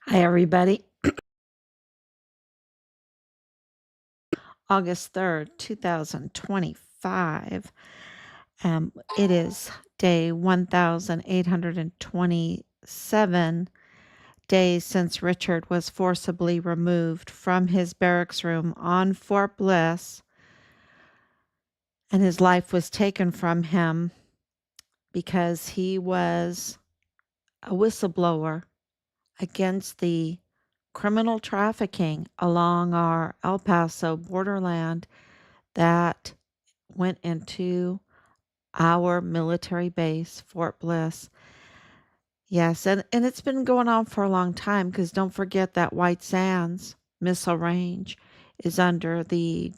Hi, everybody. August 3rd, 2025. It is day 1827 days since Richard was forcibly removed from his barracks room on Fort Bliss and his life was taken from him because he was a whistleblower against the criminal trafficking along our El Paso borderland that went into our military base, Fort Bliss. Yes, and it's been going on for a long time because don't forget that White Sands missile range is under the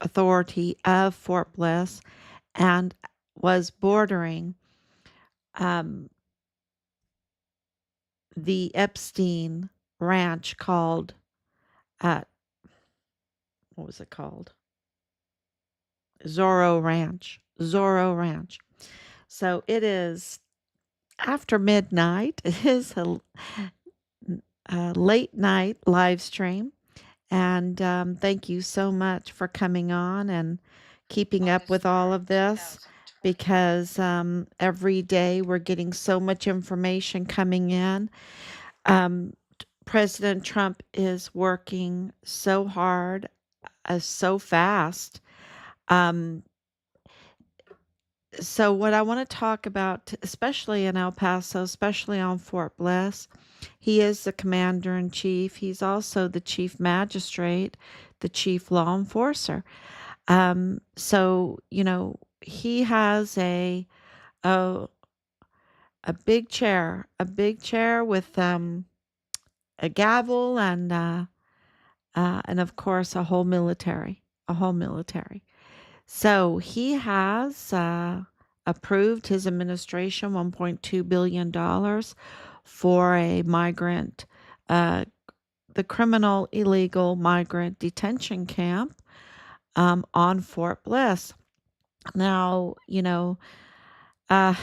authority of Fort Bliss and was bordering um, the Epstein ranch called, uh, what was it called? Zorro Ranch. Zorro Ranch. So it is after midnight. It is a late night live stream. And thank you so much for coming on and keeping up with all of this because every day we're getting so much information coming in. Um, President Trump is working so hard, so fast. Um, so what I want to talk about, especially in El Paso, especially on Fort Bliss, he is the commander in chief. He's also the chief magistrate, the chief law enforcer. So he has a a big chair with a gavel and of course a whole military. So he has approved his administration $1.2 billion for a migrant, uh, the criminal illegal migrant detention camp on Fort Bliss. Now, uh,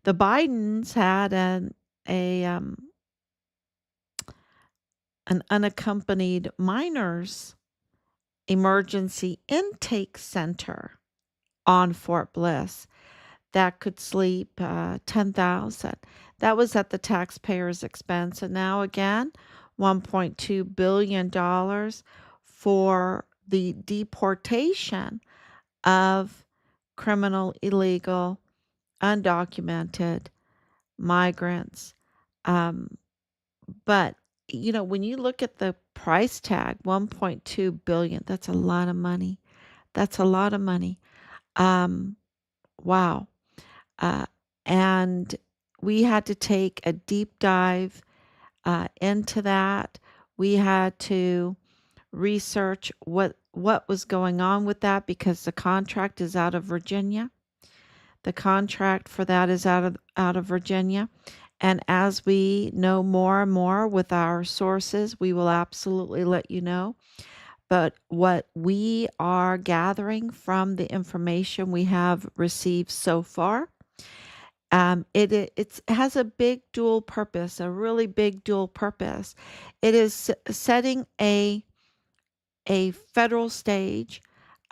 the Bidens had a an unaccompanied minors emergency intake center on Fort Bliss that could sleep 10,000. That was at the taxpayers' expense. And now again, $1.2 billion for the deportation of criminal, illegal, undocumented migrants. Um, but when you look at the price tag, 1.2 billion, that's a lot of money. That's a lot of money. Um, wow. Uh, and we had to take a deep dive into that. We had to research what was going on with that because the contract is out of Virginia. The contract for that is out of Virginia. And as we know more and more with our sources, we will absolutely let you know. But what we are gathering from the information we have received so far, it has a big dual purpose, a really big dual purpose. It is setting a federal stage,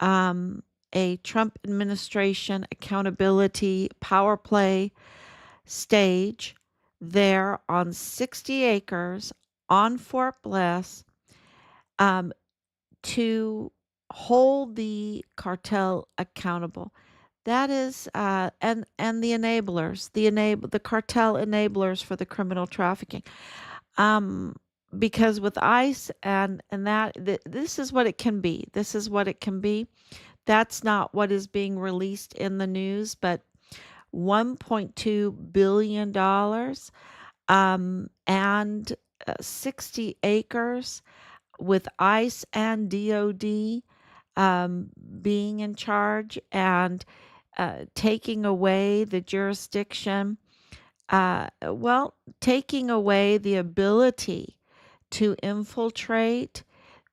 um, a Trump administration accountability power play stage there on 60 acres on Fort Bliss um, to hold the cartel accountable. That is, and the enablers, the cartel enablers for the criminal trafficking. Um, because with ICE and that, this is what it can be. This is what it can be. That's not what is being released in the news, but $1.2 billion and 60 acres with ICE and DOD being in charge and taking away the jurisdiction, taking away the ability to infiltrate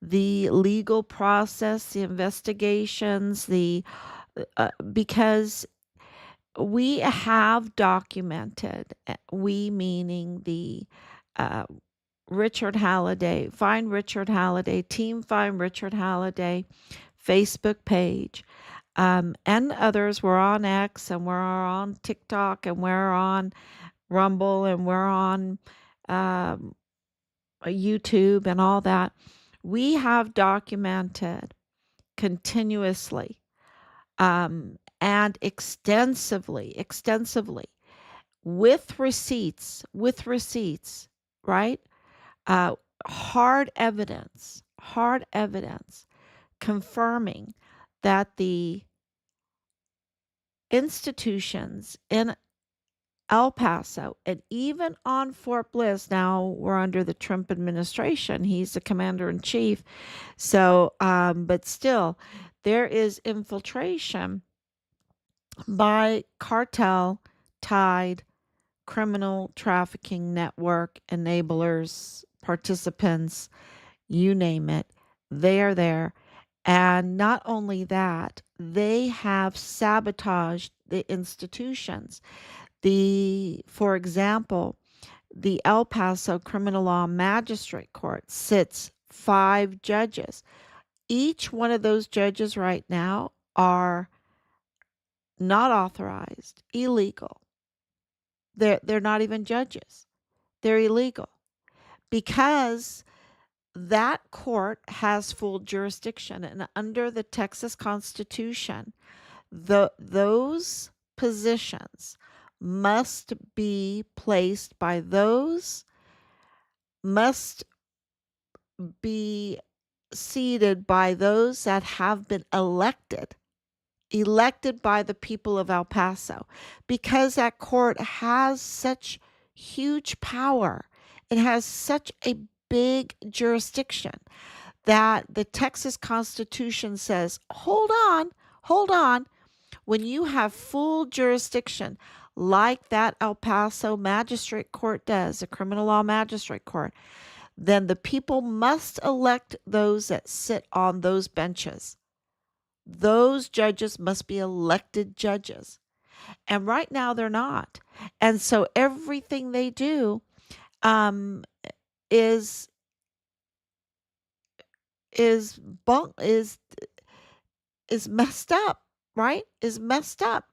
the legal process, the investigations, the because we have documented, we meaning the uh, Richard Halliday. Find Richard Halliday. Team Find Richard Halliday Facebook page. And others. We're on X and we're on TikTok and we're on Rumble and we're on um, YouTube and all that. We have documented continuously and extensively with receipts, right? Uh, hard evidence confirming that the institutions in El Paso and even on Fort Bliss, now we're under the Trump administration, he's the commander in chief. So, but still, there is infiltration by cartel tied criminal trafficking network enablers, participants, you name it, they are there. And not only that, they have sabotaged the institutions. For example, the El Paso Criminal Law Magistrate Court sits 5 judges. Each one of those judges right now are not authorized, illegal. They're not even judges. They're illegal because that court has full jurisdiction, and under the Texas Constitution, those positions must be placed by those must be seated by those that have been elected by the people of El Paso, because that court has such huge power. It has such a big jurisdiction that the Texas Constitution says, hold on. When you have full jurisdiction, like that El Paso Magistrate Court does, the criminal law magistrate court, then the people must elect those that sit on those benches. Those judges must be elected judges. And right now they're not. And so everything they do um, is is bunk is messed up, right? Is messed up.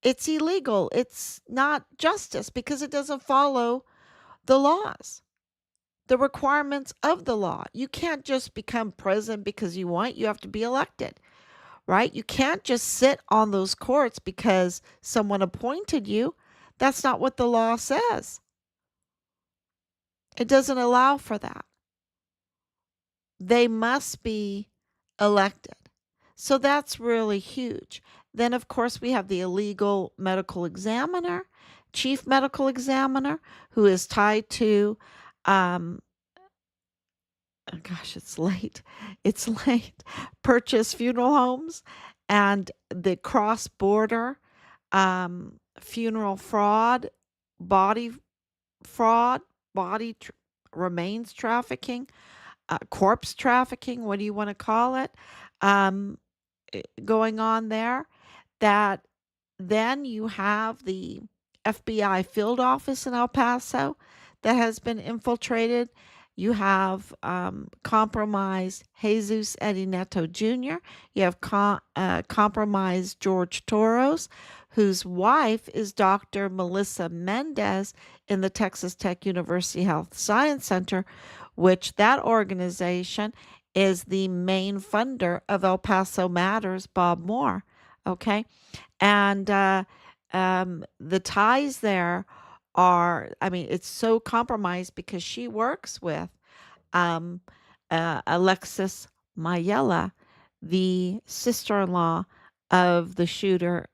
It's illegal. It's not justice because it doesn't follow the laws, the requirements of the law. You can't just become president because you want. You have to be elected, right? You can't just sit on those courts because someone appointed you. That's not what the law says. It doesn't allow for that. They must be elected. So that's really huge. Then, of course, we have the illegal medical examiner, chief medical examiner, who is tied to, um, oh gosh, it's late. It's late. Purchase funeral homes and the cross border funeral fraud, body fraud, body remains trafficking, corpse trafficking, what do you want to call it, um, going on there. That then you have the FBI field office in El Paso that has been infiltrated. You have compromised Jesus Eddie Neto Jr. You have compromised George Toros, whose wife is Dr. Melissa Mendez in the Texas Tech University Health Science Center, which that organization is the main funder of El Paso Matters, Bob Moore. Okay. And the ties there are, I mean, it's so compromised because she works with um, Alexis Mayela, the sister in law of the shooter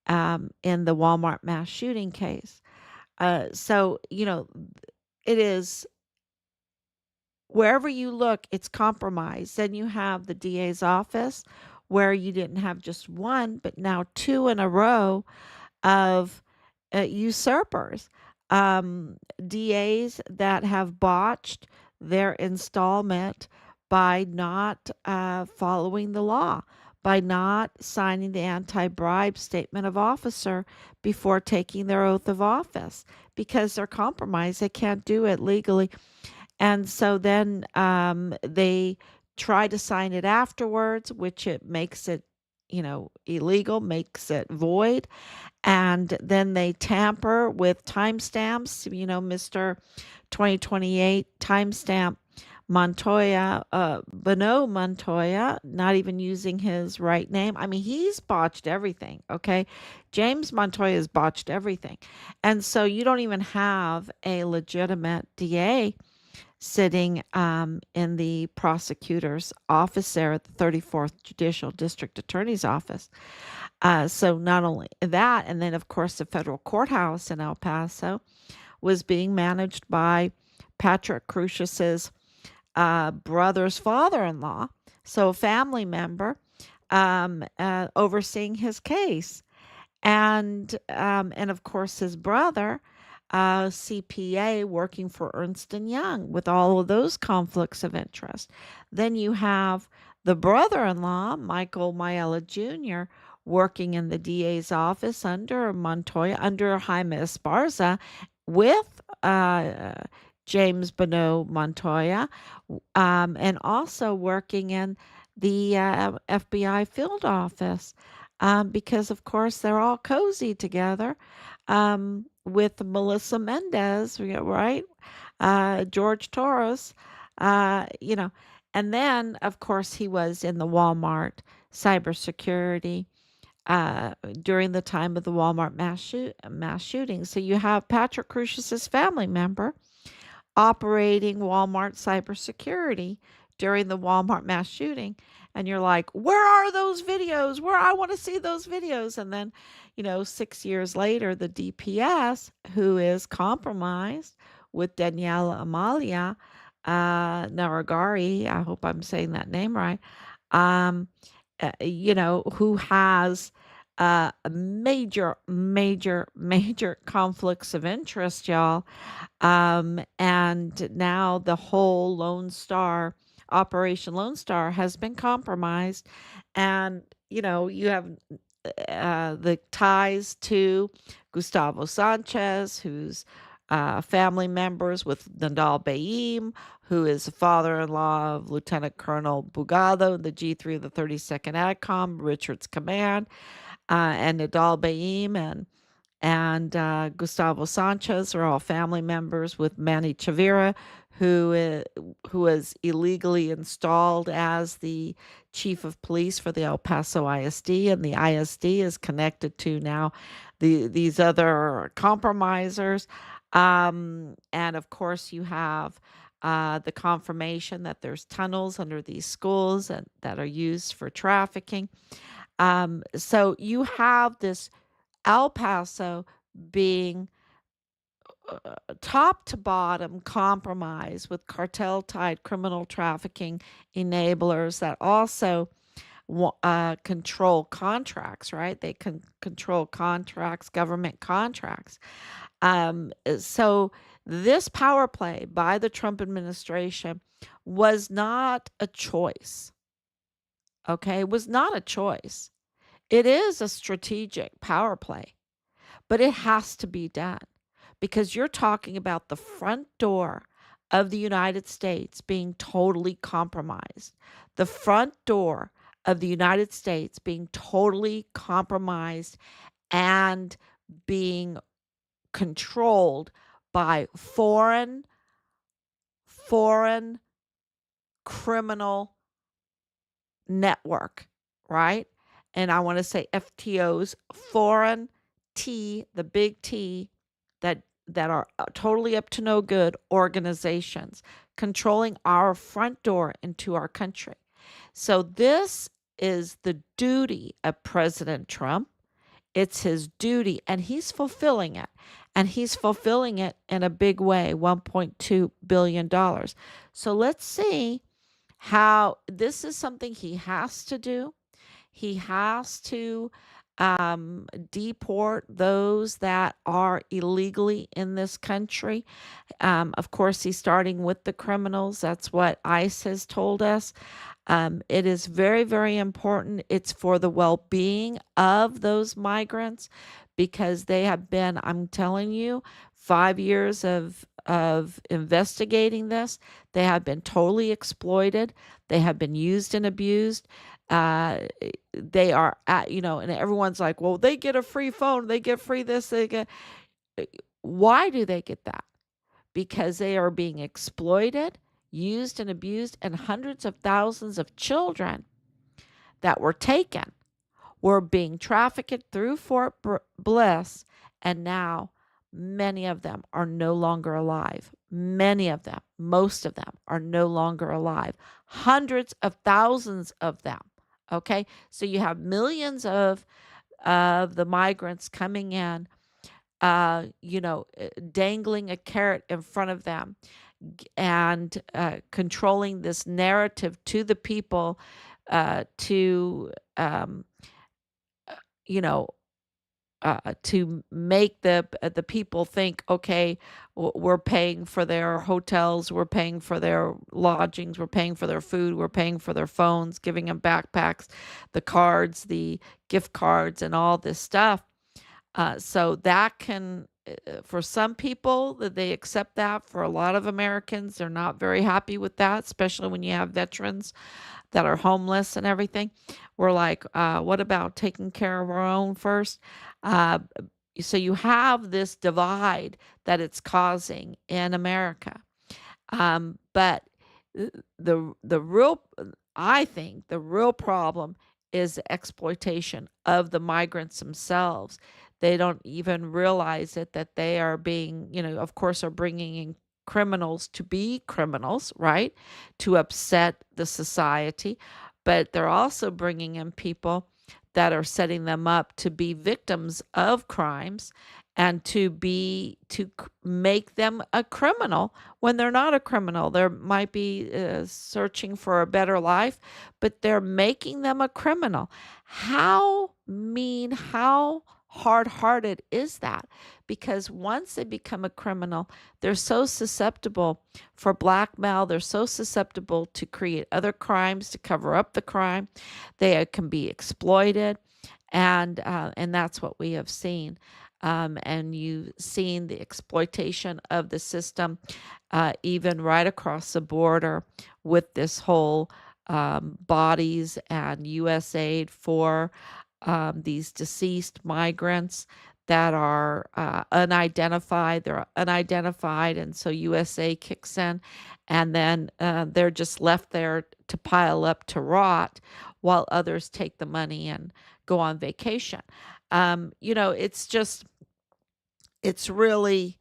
in the Walmart mass shooting case. So, it is wherever you look, it's compromised. Then you have the DA's office where you didn't have just one, but now 2 in a row of usurpers, DAs that have botched their installment by not following the law, by not signing the anti-bribe statement of officer before taking their oath of office because they're compromised. They can't do it legally. And so then they try to sign it afterwards, which it makes it, illegal, makes it void. And then they tamper with timestamps, Mr. 2028 timestamp Montoya, Beno Montoya, not even using his right name. I mean, he's botched everything, okay? James Montoya has botched everything. And so you don't even have a legitimate DA sitting in the prosecutor's office there at the 34th Judicial District Attorney's Office. So not only that, and then of course the federal courthouse in El Paso was being managed by Patrick Crusius's brother's father-in-law, so a family member overseeing his case, and of course his brother, CPA working for Ernst and Young, with all of those conflicts of interest. Then you have the brother-in-law, Michael Mayella Jr., working in the DA's office under Montoya, under Jaime Esparza, with James Bonneau Montoya, and also working in the FBI field office, because, of course, they're all cozy together, with Melissa Mendez, right? George Torres, you know. And then, of course, he was in the Walmart cybersecurity during the time of the Walmart mass shooting. So you have Patrick Crusius's family member operating Walmart cybersecurity during the Walmart mass shooting. And you're like, where are those videos? Where I want to see those videos. And then, 6 years later, the DPS, who is compromised with Daniela Amalia Naragari, I hope I'm saying that name right, um, who has major, major, major conflicts of interest, y'all. And now the whole Lone Star, Operation Lone Star, has been compromised. And, you have the ties to Gustavo Sanchez, who's family members with Nandal Baim, who is the father-in-law of Lieutenant Colonel Bugado, the G3 of the 32nd ADCOM, Richard's command, and Nandal Baim and Gustavo Sanchez are all family members with Manny Chavira, who was illegally installed as the chief of police for the El Paso ISD, and the ISD is connected to now these other compromisers. And of course, you have the confirmation that there's tunnels under these schools and that are used for trafficking. So you have this El Paso being top to bottom compromised with cartel tied criminal trafficking enablers that also control contracts, right? They can control contracts, government contracts. So this power play by the Trump administration was not a choice. Okay, it was not a choice. It is a strategic power play, but it has to be done because you're talking about the front door of the United States being totally compromised. The front door of the United States being totally compromised and being controlled by foreign criminal network, right? And I want to say FTOs, foreign T, the big T, that are totally up to no good organizations controlling our front door into our country. So this is the duty of President Trump. It's his duty, and he's fulfilling it. And he's fulfilling it in a big way, $1.2 billion. So let's see how this is something he has to do. He has to deport those that are illegally in this country. Of course, he's starting with the criminals. That's what ICE has told us. It is very, very important. It's for the well-being of those migrants because they have been, I'm telling you, 5 years of investigating this. They have been totally exploited. They have been used and abused. Uh, they are at, and everyone's like, well, they get a free phone, they get free this, they get. Why do they get that? Because they are being exploited, used, and abused, and hundreds of thousands of children that were taken were being trafficked through Fort Bliss, and now many of them are no longer alive. Many of them, most of them, are no longer alive. Hundreds of thousands of them. Okay, so you have millions of the migrants coming in, dangling a carrot in front of them and controlling this narrative to the people to you know to make the people think, okay, we're paying for their hotels, we're paying for their lodgings, we're paying for their food, we're paying for their phones, giving them backpacks, the cards, the gift cards, and all this stuff. So that can, for some people, that they accept that. For a lot of Americans, they're not very happy with that, especially when you have veterans that are homeless and everything. We're like, what about taking care of our own first? Uh, so you have this divide that it's causing in America. But the real, I think, the real problem is the exploitation of the migrants themselves. They don't even realize it that they are being, of course, are bringing in criminals to be criminals, right? To upset the society, but they're also bringing in people that are setting them up to be victims of crimes and to make them a criminal when they're not a criminal. They might be searching for a better life, but they're making them a criminal. How mean, how hard-hearted is that? Because once they become a criminal, they're so susceptible for blackmail. They're so susceptible to create other crimes to cover up the crime. They can be exploited, and that's what we have seen. And you've seen the exploitation of the system, even right across the border with this whole bodies and USAID for these deceased migrants that are unidentified. They're unidentified, and so USA kicks in, and then they're just left there to pile up to rot while others take the money and go on vacation. It's just, it's really,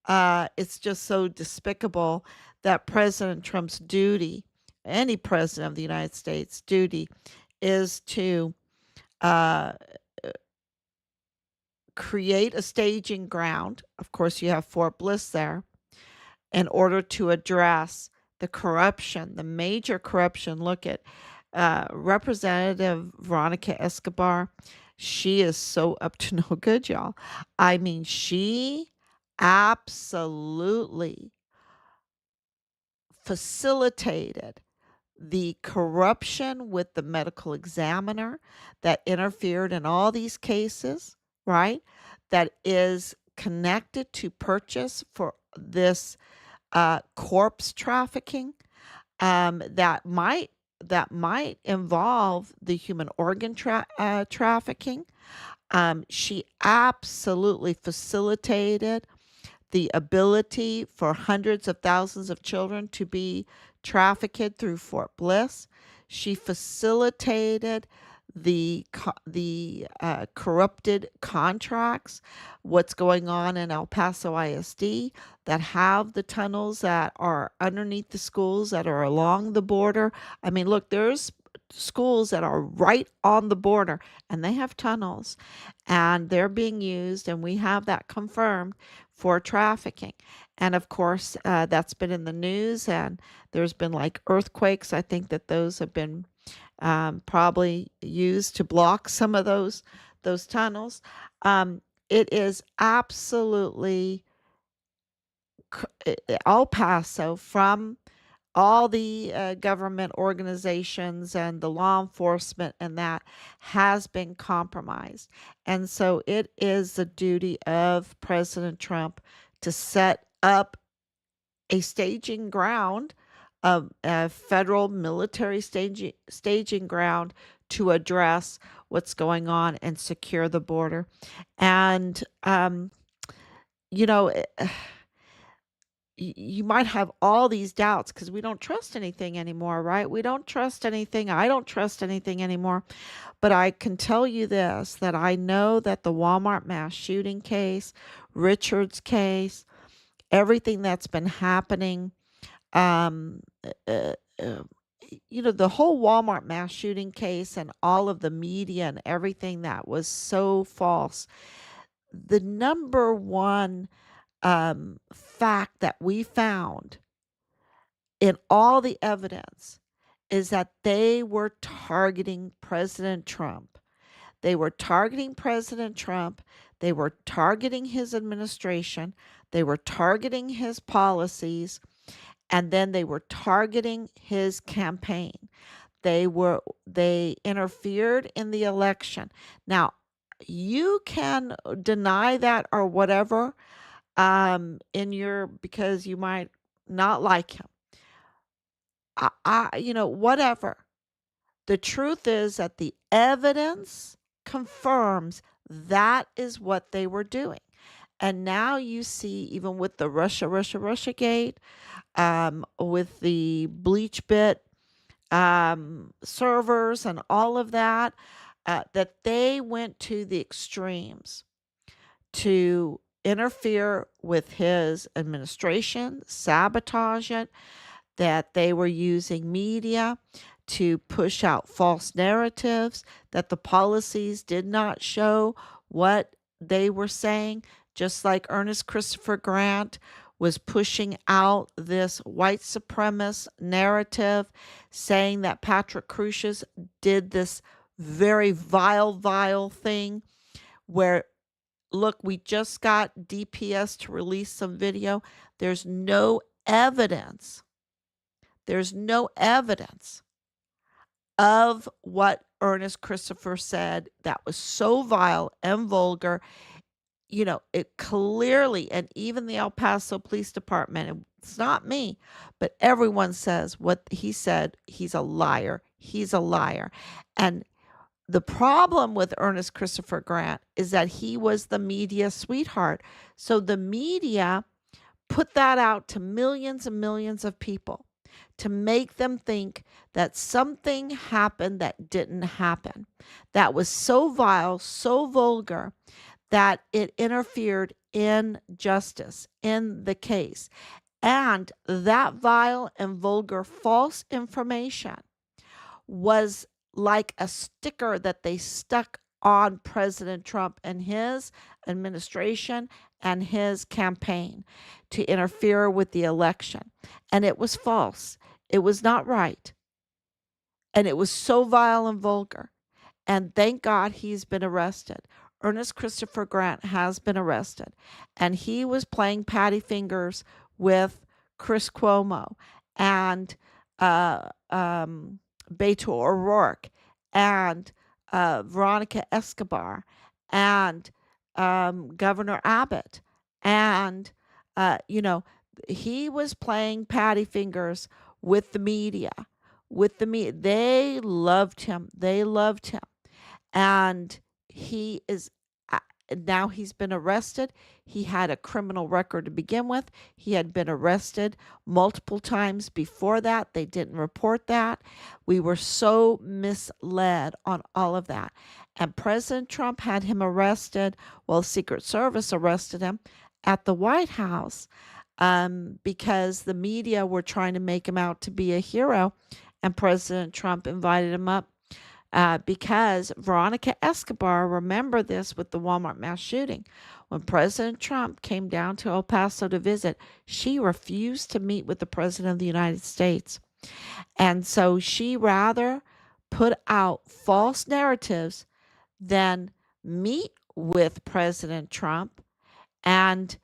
it's just so despicable that President Trump's duty, any president of the United States' duty, is to uh, create a staging ground. Of course, you have Fort Bliss there in order to address the corruption, the major corruption. Look at Representative Veronica Escobar. She is so up to no good, y'all. I mean, she absolutely facilitated the corruption with the medical examiner that interfered in all these cases, right? That is connected to purchase for this corpse trafficking, that might involve the human organ trafficking. She absolutely facilitated the ability for hundreds of thousands of children to be trafficked through Fort Bliss. She facilitated the corrupted contracts, what's going on in El Paso ISD, that have the tunnels that are underneath the schools that are along the border. I mean, look, there's schools that are right on the border and they have tunnels and they're being used, and we have that confirmed for trafficking. And of course, that's been in the news, and there's been like earthquakes. I think that those have been probably used to block some of those tunnels. It is absolutely El Paso from all the government organizations and the law enforcement and that has been compromised. And so it is the duty of President Trump to set up a staging ground, a federal military staging ground to address what's going on and secure the border. And, you know, you might have all these doubts because we don't trust anything anymore, right? We don't trust anything. I don't trust anything anymore. But I can tell you this, that I know that the Walmart mass shooting case, Richard's case, everything that's been happening, um, uh, uh, the whole Walmart mass shooting case and all of the media and everything that was so false. The number one fact that we found in all the evidence is that they were targeting President Trump. They were targeting President Trump. They were targeting his administration. They were targeting his policies. And then they were targeting his campaign. They interfered in the election. Now, you can deny that or whatever, because you might not like him. Whatever. The truth is that the evidence confirms that is what they were doing. And now you see, even with the Russia gate, with the bleach bit servers and all of that, that they went to the extremes to interfere with his administration, sabotage it, that they were using media to push out false narratives, that the policies did not show what they were saying, just like Ernest Christopher Grant was pushing out this white supremacist narrative, saying that Patrick Crusius did this very vile thing where, look, we just got DPS to release some video. There's no evidence. There's no evidence of what Ernest Christopher said that was so vile and vulgar. It clearly, and even the El Paso Police Department, it's not me, but everyone says what he said, he's a liar. He's a liar. And the problem with Ernest Christopher Grant is that he was the media sweetheart. So the media put that out to millions and millions of people to make them think that something happened that didn't happen, that was so vile, so vulgar, that it interfered in justice, in the case. And that vile and vulgar false information was like a sticker that they stuck on President Trump and his administration and his campaign to interfere with the election. And it was false. It was not right. And it was so vile and vulgar. And thank God he's been arrested. Ernest Christopher Grant has been arrested. And he was playing patty fingers with Chris Cuomo and Beto O'Rourke and Veronica Escobar and Governor Abbott. And, he was playing patty fingers with the media. They loved him. They loved him. And he is now he's been arrested. He had a criminal record to begin with. He had been arrested multiple times before that. They didn't report that. We were so misled on all of that. And President Trump had him arrested. Well, Secret Service arrested him at the White House because the media were trying to make him out to be a hero. And President Trump invited him up because Veronica Escobar, remember this with the Walmart mass shooting. When President Trump came down to El Paso to visit, she refused to meet with the President of the United States. And so she rather put out false narratives than meet with President Trump and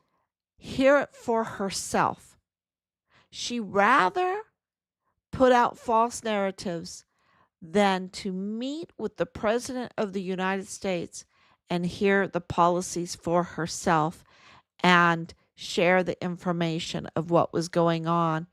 hear it for herself. She rather put out false narratives than to meet with the President of the United States and hear the policies for herself and share the information of what was going on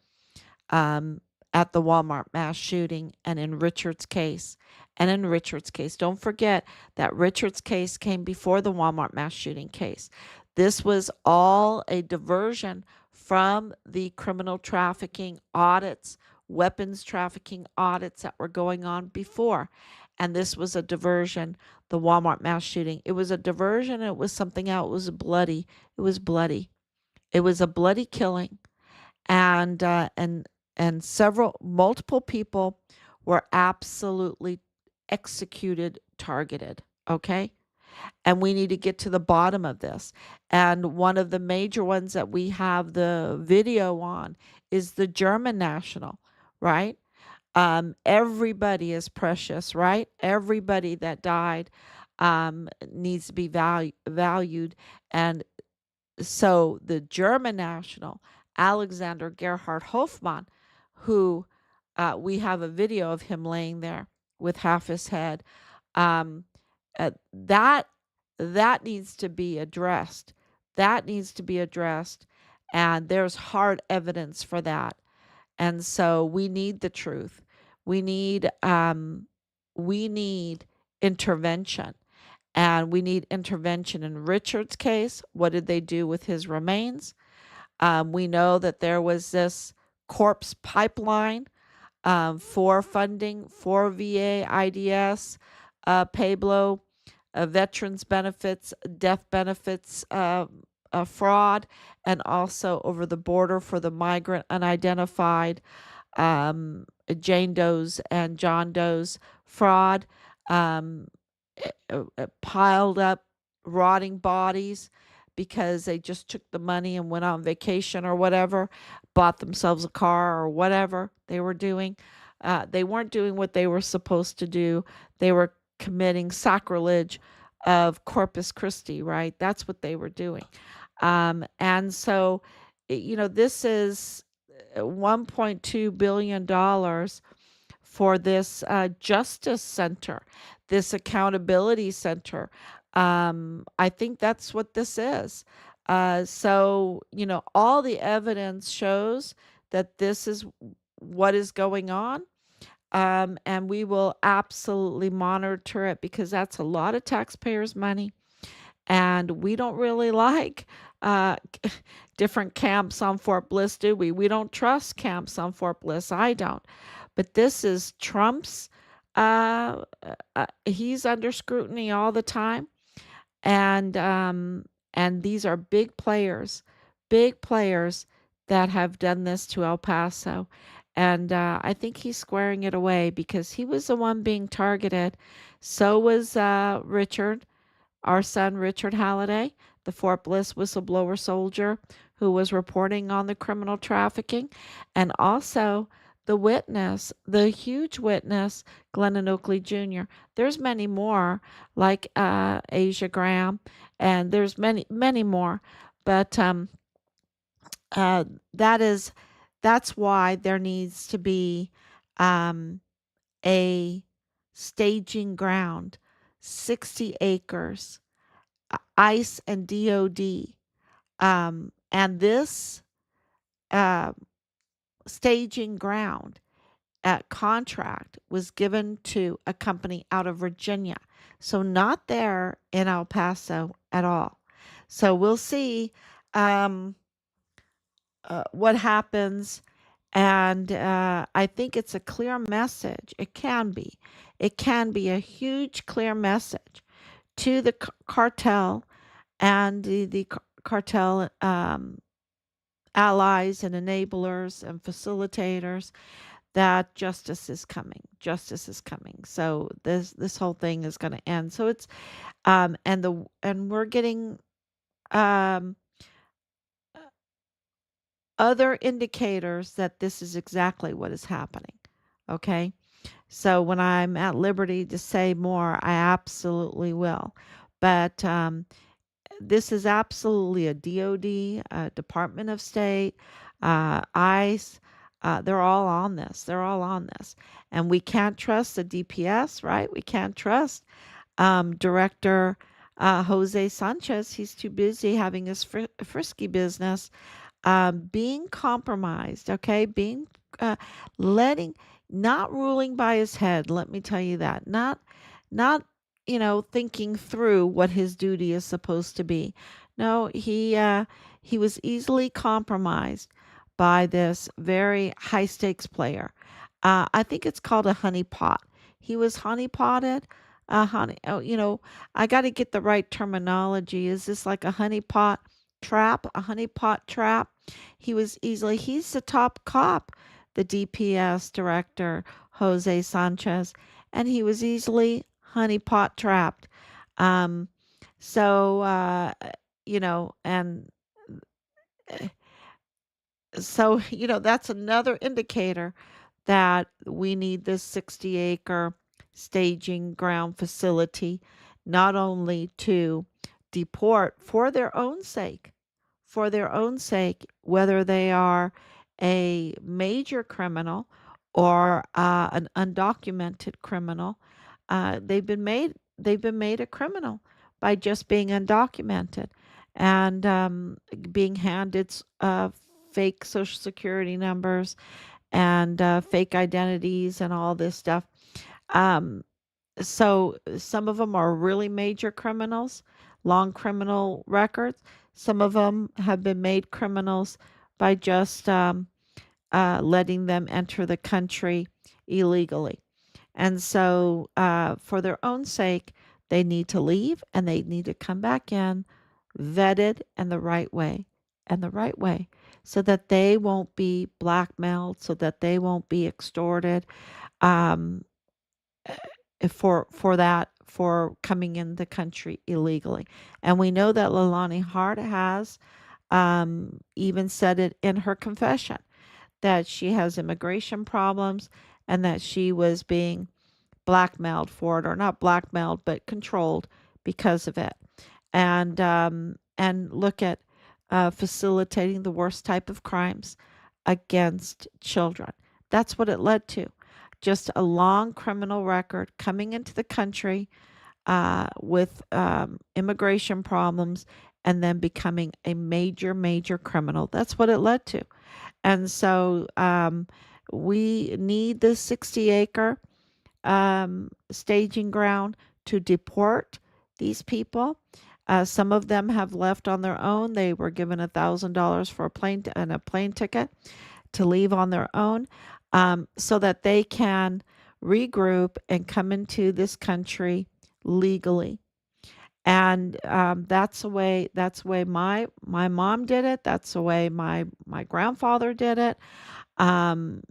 um, at the Walmart mass shooting and in Richard's case. And in Richard's case, don't forget that Richard's case came before the Walmart mass shooting case. This was all a diversion from the criminal trafficking audits, weapons trafficking audits that were going on before. And this was a diversion, the Walmart mass shooting. It was a diversion. It was something else. It was bloody. It was bloody. It was a bloody killing, and several multiple people were absolutely executed, targeted. Okay, and we need to get to the bottom of this. And one of the major ones that we have the video on is the German national, right? Everybody is precious, right? Everybody that died needs to be valued. And so the German national, Alexander Gerhard Hofmann, who we have a video of him laying there with half his head, um, that needs to be addressed. That needs to be addressed, and there's hard evidence for that. And so we need the truth. We need intervention. And we need intervention in Richard's case. What did they do with his remains? We know that there was this corpse pipeline for funding for VA, IDS, Pablo, veterans benefits, death benefits, fraud, and also over the border for the migrant unidentified um, Jane Doe's and John Doe's fraud, um, piled up rotting bodies because they just took the money and went on vacation or whatever, bought themselves a car or whatever they were doing. They weren't doing what they were supposed to do. They were committing sacrilege of Corpus Christi, right? That's what they were doing. And so, this is $1.2 billion for this justice center, this accountability center. I think that's what this is. So, all the evidence shows that this is what is going on. And we will absolutely monitor it because that's a lot of taxpayers' money. And we don't really like uh, different camps on Fort Bliss, do we? We don't trust camps on Fort Bliss. I don't. But this is Trump's. He's under scrutiny all the time, and these are big players that have done this to El Paso, and I think he's squaring it away because he was the one being targeted. So was Richard, our son Richard Halliday, the Fort Bliss whistleblower soldier who was reporting on the criminal trafficking, and also the witness, the huge witness, Glennon Oakley Jr. There's many more, like Asia Graham, and there's many, many more. But uh, that is that's why there needs to be um, a staging ground, 60 acres, ICE and DOD. And this uh, staging ground contract was given to a company out of Virginia. So, not there in El Paso at all. So, we'll see um, what happens. And I think it's a clear message. It can be. It can be a huge, clear message to the cartel and the cartel allies and enablers and facilitators that justice is coming. Justice is coming. So this whole thing is going to end. So it's and we're getting um, other indicators that this is exactly what is happening. Okay. So when I'm at liberty to say more, I absolutely will. But this is absolutely a DOD, Department of State, ICE, They're all on this. They're all on this. And we can't trust the DPS, right? We can't trust Director Jose Sanchez. He's too busy having his frisky business, being compromised, okay? Uh, letting, not ruling by his head, let me tell you that. Not, thinking through what his duty is supposed to be. No, he was easily compromised by this very high stakes player. I think it's called a honey pot. He was honey potted. Oh, I got to get the right terminology. Is this like a honey pot trap? A honey pot trap? He's the top cop, the DPS director, Jose Sanchez, and he was easily honey pot trapped. Um, and that's another indicator that we need this 60-acre staging ground facility, not only to deport for their own sake, whether they are a major criminal or an undocumented criminal. They've been made a criminal by just being undocumented and being handed fake social security numbers and fake identities and all this stuff. Um, so some of them are really major criminals, long criminal records. Some of them have been made criminals by just letting them enter the country illegally. And so, for their own sake, they need to leave and they need to come back in vetted and the right way, so that they won't be blackmailed, so that they won't be extorted. Um, for coming in the country illegally. And we know that Lalani Hart has even said it in her confession that she has immigration problems and that she was being blackmailed for it, or not blackmailed, but controlled because of it. And look at facilitating the worst type of crimes against children. That's what it led to. Just a long criminal record, coming into the country with immigration problems, and then becoming a major, major criminal. That's what it led to. And so we need this 60-acre staging ground to deport these people. Some of them have left on their own. They were given $1,000 for a plane ticket to leave on their own, so that they can regroup and come into this country legally. And that's the way my mom did it. That's the way my grandfather did it. Um,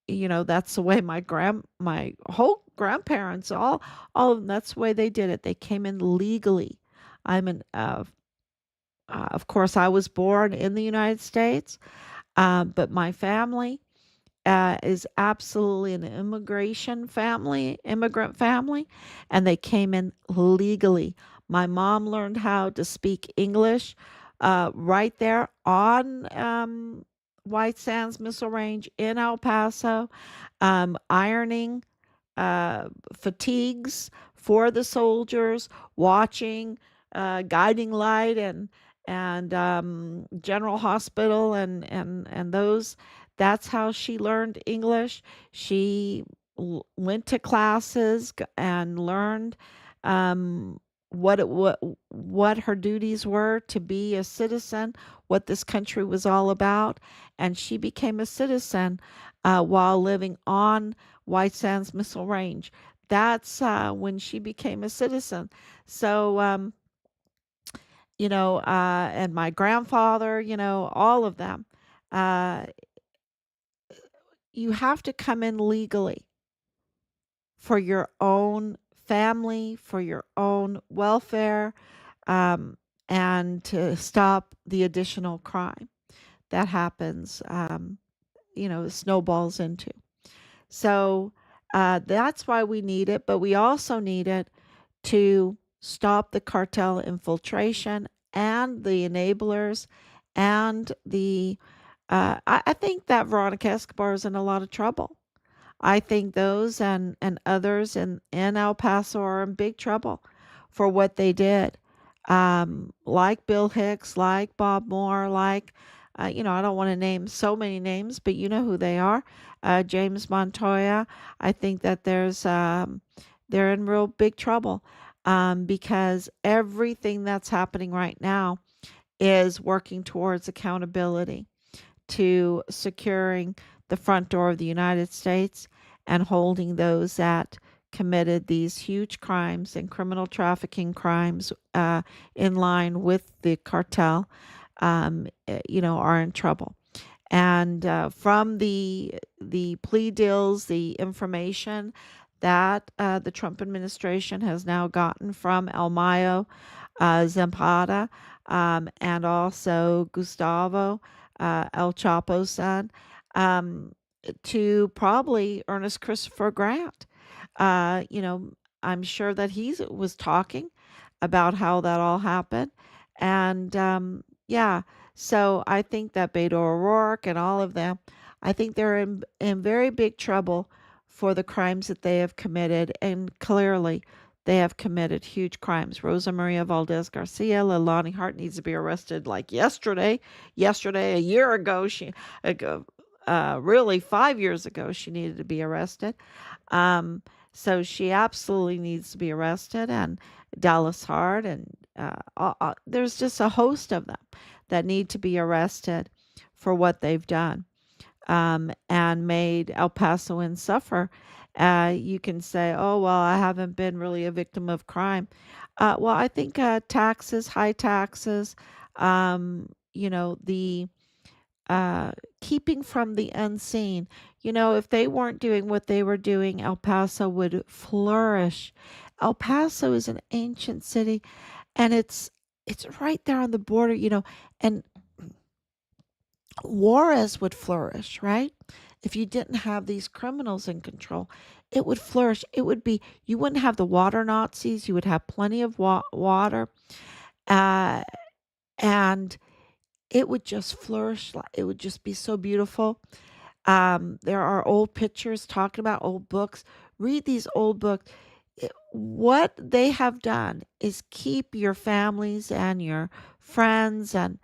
that's the way my whole grandparents, all of them, that's the way they did it. They came in legally. I'm an Of course, I was born in the United States, but my family is absolutely an immigrant family, and they came in legally. My mom learned how to speak English right there on White Sands Missile Range in El Paso, ironing fatigues for the soldiers, watching Guiding Light and General Hospital and those. That's how she learned English. She went to classes and learned um, what her duties were to be a citizen, what this country was all about, and she became a citizen while living on White Sands Missile Range. That's when she became a citizen. So, and my grandfather, all of them. Uh, you have to come in legally for your own family, for your own welfare, um, and to stop the additional crime that happens, snowballs into. So that's why we need it, but we also need it to stop the cartel infiltration and the enablers and the I think that Veronica Escobar is in a lot of trouble. I think those and others in El Paso are in big trouble for what they did. Like Bill Hicks, like Bob Moore, like, I don't want to name so many names, but you know who they are. James Montoya. I think that they're in real big trouble because everything that's happening right now is working towards accountability to securing the front door of the United States and holding those that committed these huge crimes and criminal trafficking crimes in line with the cartel, are in trouble. And from the plea deals, the information that the Trump administration has now gotten from El Mayo Zapata and also Gustavo El Chapo's son, um, to probably Ernest Christopher Grant. Uh, you know, I'm sure that he was talking about how that all happened. And yeah, so I think that Beto O'Rourke and all of them, I think they're in very big trouble for the crimes that they have committed. And clearly, they have committed huge crimes. Rosa Maria Valdez Garcia, Leilani Hart needs to be arrested like yesterday. Yesterday, a year ago, ago, really 5 years ago, she needed to be arrested. Um, so she absolutely needs to be arrested, and Dallas Hart, and there's just a host of them that need to be arrested for what they've done and made El Pasoans suffer. You can say, oh, well, I haven't been really a victim of crime. Well, I think taxes, high taxes, the uh, keeping from the unseen. If they weren't doing what they were doing, El Paso would flourish. El Paso is an ancient city, and it's right there on the border, and Juarez would flourish, right? If you didn't have these criminals in control, it would flourish. It would be, you wouldn't have the water Nazis, you would have plenty of water, uh, and it would just flourish. It would just be so beautiful. There are old pictures talking about old books. Read these old books. What they have done is keep your families and your friends and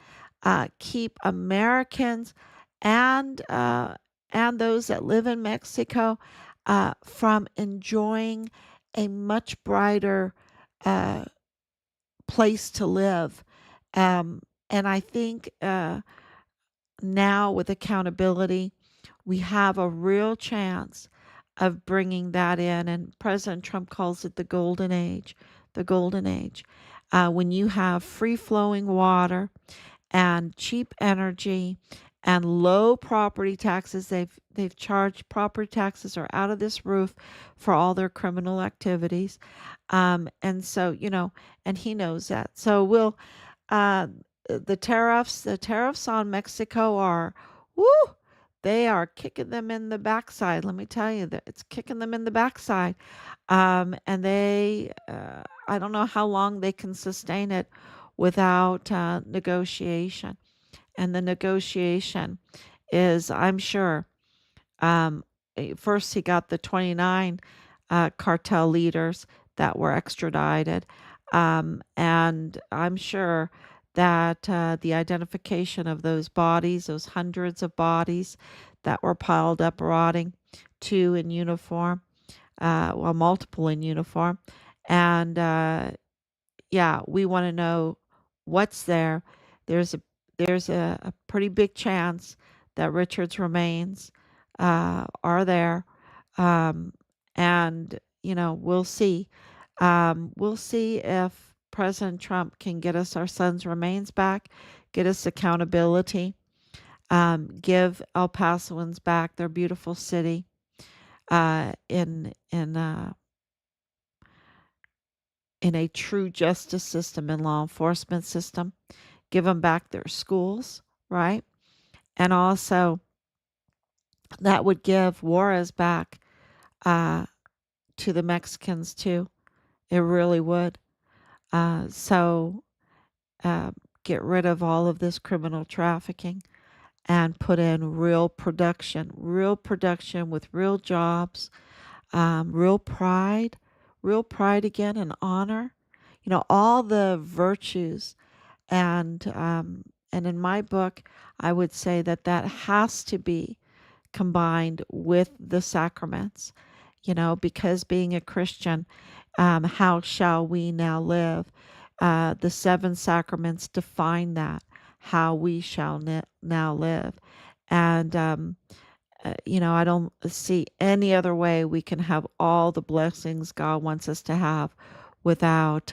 keep Americans and uh, and those that live in Mexico from enjoying a much brighter uh, place to live. And I think now with accountability, we have a real chance of bringing that in. And President Trump calls it the golden age. The golden age. When you have free flowing water and cheap energy and low property taxes, they've charged property taxes are out of this roof for all their criminal activities. And so, and he knows that. So uh, the tariffs on Mexico are, woo, they are kicking them in the backside. Let me tell you that it's kicking them in the backside. And I don't know how long they can sustain it without negotiation. And the negotiation is, I'm sure, um, first he got the 29 cartel leaders that were extradited. And I'm sure that the identification of those bodies, those hundreds of bodies that were piled up rotting, two in uniform, well, multiple in uniform. And yeah, we want to know what's there. There's a there's a pretty big chance that Richard's remains are there, um, and we'll see. We'll see if President Trump can get us our son's remains back, get us accountability, give El Pasoans back their beautiful city in a true justice system and law enforcement system, give them back their schools, right? And also, that would give Juarez back uh, to the Mexicans too. It really would. So, uh, get rid of all of this criminal trafficking and put in real production with real jobs, real pride again and honor, all the virtues. And in my book, I would say that that has to be combined with the sacraments, because being a Christian, how shall we now live? The seven sacraments define that, how we shall now live. And, I don't see any other way we can have all the blessings God wants us to have without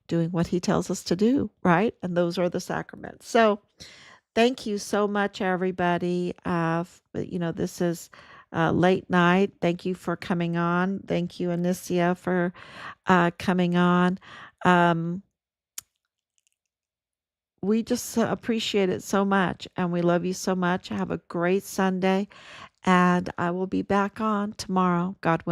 doing what He tells us to do, right? And those are the sacraments. So, thank you so much, everybody. This is late night. Thank you for coming on. Thank you, Anicia, for coming on. Um, we just appreciate it so much, and we love you so much. Have a great Sunday, and I will be back on tomorrow, God willing.